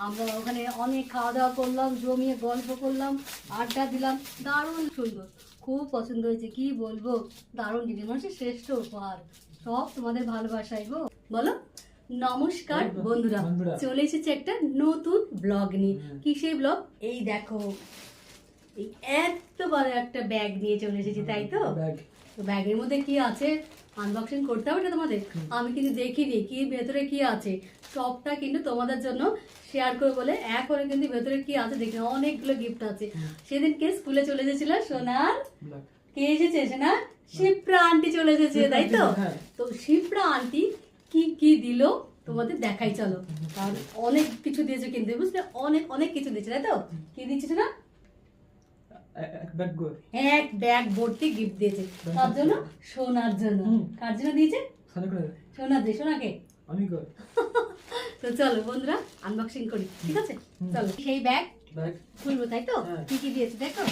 আমরা ওখানে অনেক খাওয়া দাওয়া করলাম, জমিয়ে গল্প করলাম, আড্ডা দিলাম, দারুণ সুন্দর, খুব পছন্দ হয়েছে, কি বলবো, দারুণ জিনিস, মানুষের শ্রেষ্ঠ উপহার, সব তোমাদের ভালোবাসায় গো। বলো নমস্কার বন্ধুরা, চলে এসেছে একটা নতুন ব্লগ নিয়ে। কি সেই ব্লগ? এই দেখো, এই এত বড় একটা ব্যাগ নিয়ে চলে এসেছি, তাই তো? ব্যাগের মধ্যে কি আছে আনবক্সিং করতে হবে তোমাদের, আমি কিন্তু দেখিনি কি ভেতরে কি আছে, সবটা কিন্তু তোমাদের জন্য শেয়ার করে বলে এখন কিন্তু ভেতরে কি আছে দেখি। অনেকগুলো গিফট আছে। সেদিনকে স্কুলে চলে এসেছিল সোনার, কে এসেছে সোনা? শিপ্রা আন্টি চলে এসেছে, তাই তো? তো শিপ্রা আন্টি কি কি দিল তোমাদের দেখাই, চলো। কারণ অনেক কিছু দিয়েছে কিন্তু, বুঝলে, অনেক অনেক কিছু দিয়েছে, তাই তো? কি দিচ্ছে না? এক ব্যাগ ভর্তি গিফট দিয়েছে, তার জন্য, সোনার জন্য। কার জন্য দিয়েছে? সোনার দিয়ে, সোনাকে। তো চলো বন্ধুরা আনবক্সিং করি, ঠিক আছে? চলো সেই ব্যাগ খুলবো, তাই তো? কি কি দিয়েছে দেখো।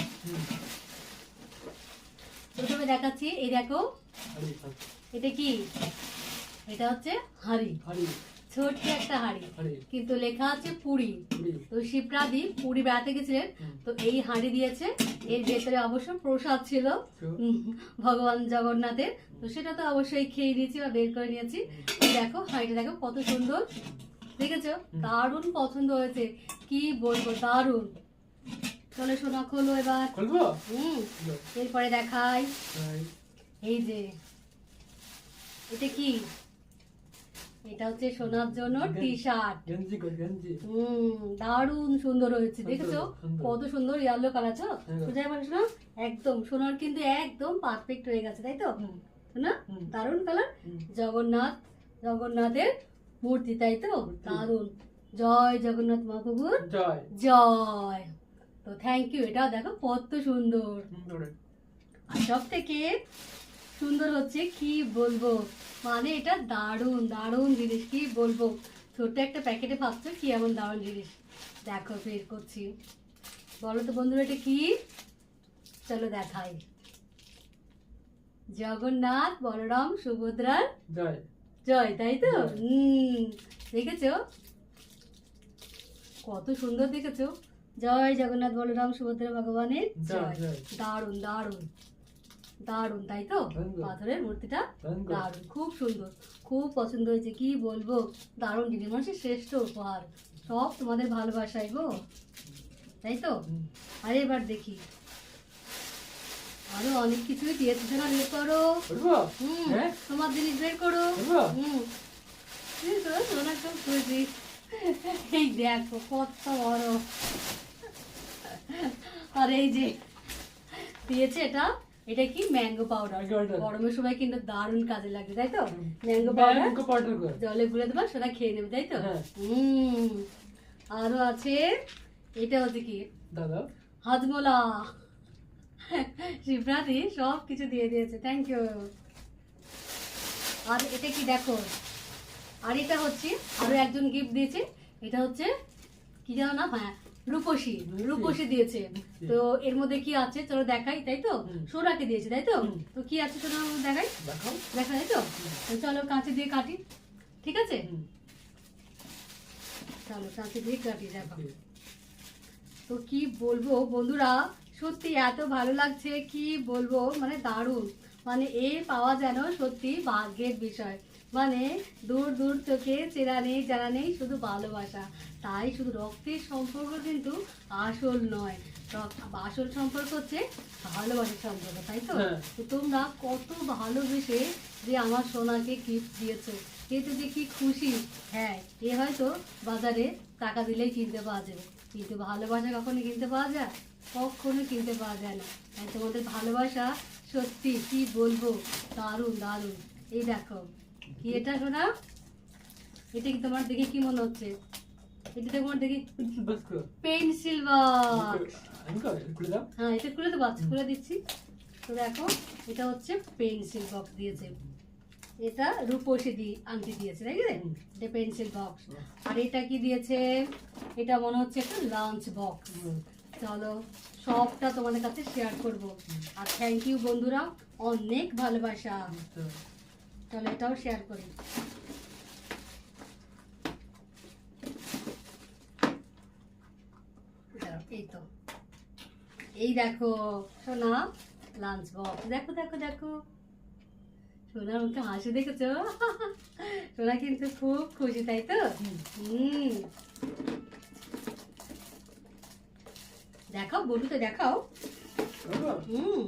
প্রথমে দেখাচ্ছি, এই দেখো, এটা কি? এটা হচ্ছে হাঁড়ি, ছোট্ট একটা হাঁড়ি, কিন্তু লেখা আছে পুরি। তো শিপ্রাদি পুরি বেড়াতে গেছিলেন, তো এই হাঁড়ি দিয়েছে। এর ভেতরে অবশ্য প্রসাদ ছিল ভগবান জগন্নাথের, তো সেটা তো অবশ্যই খেয়ে নিয়েছি বা বের করে নিয়েছি। দেখো হাঁড়িটা দেখো কত সুন্দর, দেখেছো? দারুণ পছন্দ হয়েছে, কি বলবো, দারুণ। চলো সোনা খোলো এবার। এরপরে দেখাই, এই যে এটা কি? এটা হচ্ছে সোনার জন্য টি শার্ট। দারুণ সুন্দর হয়েছে, দেখেছো কত সুন্দর ইয়েলো কালার। সোজাই বলে শোনা, একদম সোনার কিন্তু একদম পারফেক্ট হয়ে গেছে, তাই তো না? দারুণ কালার, জগন্নাথের মূর্তি, তাই তো? দারুণ। জয় জগন্নাথ মহাপ্রভুর জয়। তো থ্যাংক ইউ। এটাও দেখো কত সুন্দর, আর সব থেকে সুন্দর হচ্ছে, কি বলবো, মানে এটা দারুণ দারুণ জিনিস, কি বলবো। ছোট্ট একটা প্যাকেটে ভাবছো কি এমন দারুণ জিনিস। দেখো বের করছি, বলো তো বন্ধুরা এটা কি? চলো দেখাই। জগন্নাথ বলরাম সুভদ্রার জয়, তাই তো? দেখেছো কত সুন্দর, দেখেছো? জয় জগন্নাথ বলরাম সুভদ্রা ভগবানের জয়। দারুণ দারুণ দারুণ, তাই তো? পাথরের মূর্তিটা দারুণ, খুব সুন্দর, খুব পছন্দ হয়েছে, কি বলবো, দারুণ জিনিস, মানুষের শ্রেষ্ঠ উপহার, সব তোমাদের ভালোবাসায় গো, তাই তো? আরে এবার দেখি, আরো অনেক কিছুই দিয়েছে না, বের করো। তোমার জিনিস বের করো। এই দেখো কত বড়, আর এই যে দিয়েছে এটা, এটা কি? Mango powder. গরমের সময় কিন্তু দারুণ কাজে লাগবে, তাই তো? ম্যাঙ্গো পাউডার জলে গুলে দেবা, সেটা খেয়ে নেবে, তাই তো? আরো আছে, এটা হচ্ছে কি দাদা? হাজমোলা। শিবরাত্রি সব কিছু দিয়ে দিয়েছে, থ্যাংক ইউ। আর এটা কি দেখো, আর এটা হচ্ছে আরো একজন গিফট দিয়েছে, এটা হচ্ছে কি জানো না? হ্যাঁ, রূপসী দিয়েছে। তো এর মধ্যে কি আছে চলো দেখাই, তাই তো? সোনাকে দিয়েছে, তাই তো? তো কি আছে সোনার মধ্যে দেখাই, দেখা, তাই তো? চলো কাঁচি দিয়ে কাটি, ঠিক আছে? চলো কাঁচি দিয়ে কাটি, দেখো। তো কি বলবো বন্ধুরা, সত্যি এত ভালো লাগছে, কি বলবো, মানে দারুণ, মানে এ পাওয়া যেন সত্যি ভাগ্যের বিষয়। মানে দূর দূর থেকে চেনা নেই জানা নেই, শুধু ভালোবাসা। তাই শুধু রক্তের সম্পর্ক কিন্তু আসল নয়, আসল সম্পর্ক হচ্ছে ভালোবাসার সম্পর্ক, তাই তো? তো তোমরা কত ভালোবেসে যে আমার সোনাকে গিফট দিয়েছো, এতে যে কি খুশি। হ্যাঁ, এ হয়তো বাজারে টাকা দিলেই কিনতে পাওয়া যাবে, কিন্তু ভালোবাসা কখনো কিনতে পাওয়া যায়? কখনো কিনতে পাওয়া যায় না। তাই তোমাদের ভালোবাসা সত্যি কি বলবো, দারুণ দারুণ। এই দেখো কি এটা শোনা, এটা কি তোমার দেখে কি মনে হচ্ছে? এটা তোমার দেখে পেন্সিল বক্স। হ্যাঁ, এটা খুলে দেবো, খুলে দিচ্ছি। তো দেখো এটা হচ্ছে পেন্সিল বক্স দিয়েছে, এটা রূপসী আংটি দিয়েছে, তাই না? এটা পেন্সিল বক্স। আর এটা কি দিয়েছে? এটা মনে হচ্ছে একটা লাঞ্চ বক্স। চলো সবটা তোমাদের কাছে শেয়ার করব। আর থ্যাংক ইউ বন্ধুরা, অনেক ভালোবাসা। চলো এটাও শেয়ার করি। এই তো, এই দেখো সোনা লাঞ্চ বক্স, দেখো দেখো দেখো সোনার মুখে হাসি দেখেছো? সোনা কিন্তু খুব খুশি, তাই তো? হুম, দেখাও বলুতে, দেখাও। হুম,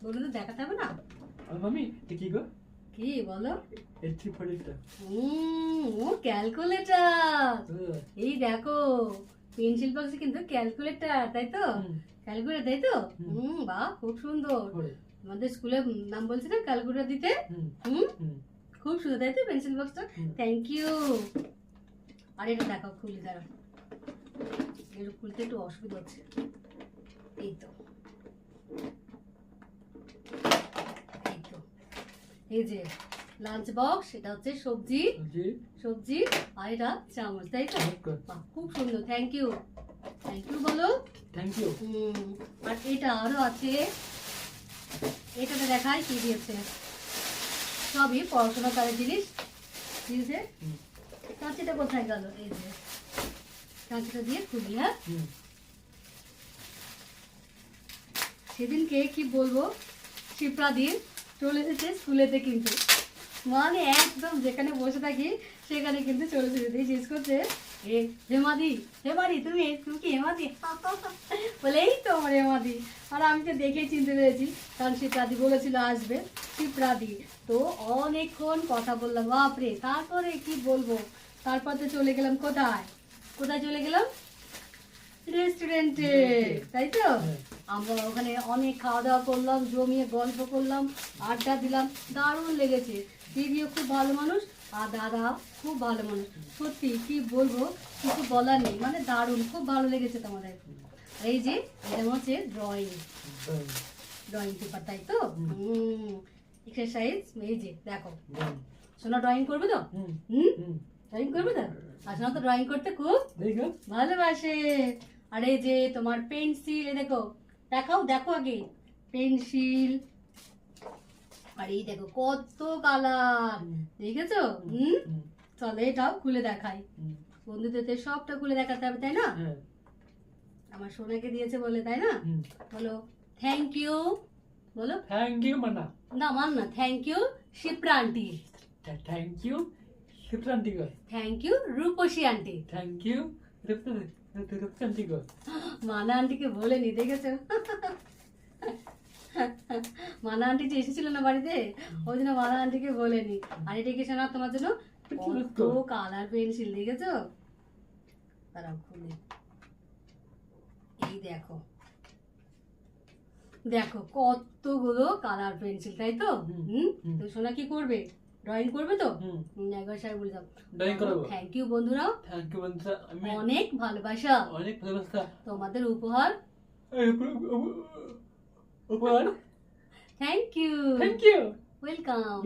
বলুতে দেখাতে হবে না? মামি কি গো? কি বলো? এন্ট্রি ফরিটা। ও ক্যালকুলেটর। এই দেখো পেন্সিল বক্সে কিন্তু ক্যালকুলেটর, তাই তো? ক্যালকুলেটর, তাই তো? বাহ, খুব সুন্দর। আমাদের স্কুলে নাম বলছি না ক্যালকুলেটর দিতে। খুব সুন্দর, তাই তো পেন্সিল বক্সটা? Thank you. আর এটা দেখাও, খুলি দাঁড়াও, এটা খুলতে একটু অসুবিধা হচ্ছে। এই তো, এই তো, এই যে লাঞ্চ বক্স, এটা হচ্ছে সবজি, সবজি, আর এটা চামচ, তাই তো? বাহ, খুব সুন্দর, থ্যাংক ইউ, থ্যাংক ইউ বলো। Thank you. আর এটা আরো আছে, এটাতে দেখাই কি দিয়েছে, সবই পড়াশোনা করার জিনিস দিয়েছে। কাঁচিটা কোথায় গেল? এই যে কাঁচিটা দিয়ে খুলি। হ্যাঁ, সেদিনকে কি বলবো, শিপ্রা দিন চলে এসেছে স্কুলেতে, কিন্তু মানে একদম যেখানে বসে থাকি সেখানে কিন্তু চলে এসেছে। জিজ্ঞেস করছে, এ হেমাদি, হেমাদি তুমি কি হেমাদি? বলে এই তো আমার হেমাদি। আর আমি তো দেখেই চিনতে পেরেছি, কারণ শিপ্রাদি বলেছিল আসবে, শিপ্রাদি। তো অনেকক্ষণ কথা বললাম, বাপরে। তারপরে কি বলবো, তারপর তো চলে গেলাম কোথায়, কোথায় চলে গেলাম? রেস্টুরেন্টে, তাই তো? আমরা ওখানে অনেক খাওয়া দাওয়া করলাম, জমিয়ে গল্প করলাম, আড্ডা দিলাম, দারুণ লেগেছে। দিদিও খুব ভালো মানুষ, আর দাদা খুব ভালো মানুষ। সত্যি কি বলবো, কিছু বলার নেই, মানে দারুণ, খুব ভালো লেগেছে তোমাদের। এই যে এটা হচ্ছে ড্রয়িং, ড্রয়িং পেপার, তাই তো? এক্সারসাইজ, এই যে দেখো সোনা ড্রয়িং করবে তো? ড্রয়িং করবে তো? আর সোনা তো ড্রয়িং করতে খুব ভালোবাসে। আর এই যে তোমার পেন্সিল, এই দেখো, দেখাও, দেখো আগে পেন্সিল। আর এই দেখো কত কালার, দেখেছো? চলো এটাও খুলে দেখাই, বন্ধুদের সবটা খুলে দেখাতে হবে, তাই না? আমার সোনাকে দিয়েছে বলে, তাই না? বলো থ্যাংক ইউ, বলো থ্যাংক ইউ মানা। না মান না, thank you Shipra aunty, thank you Shipra aunty গো, thank you Rupsi aunty, thank you Rupsi aunty গো। মানা আন্টিকে বলেনি, দেখেছো? মানা আন্টি যে এসেছিল না বাড়িতে, ওই জন্য মানা আন্টিকে বলেনি। আর এটা কি শোনা তোমার জন্য কত কালার পেন্সিল, দেখেছো? তারাও খুলে, এই দেখো, দেখো কতগুলো কালার পেন্সিল, তাই তো? তো সোনা কি করবে, ড্রয়িং করবে তো? একবার সবাই বলে দাও ড্রয়িং করব। থ্যাংক ইউ বন্ধুরা, থ্যাংক ইউ বন্ধুরা, আমি অনেক ভালোবাসা, অনেক ভালোবাসা তোমাদের উপহার, উপহার। Thank you, thank you, welcome.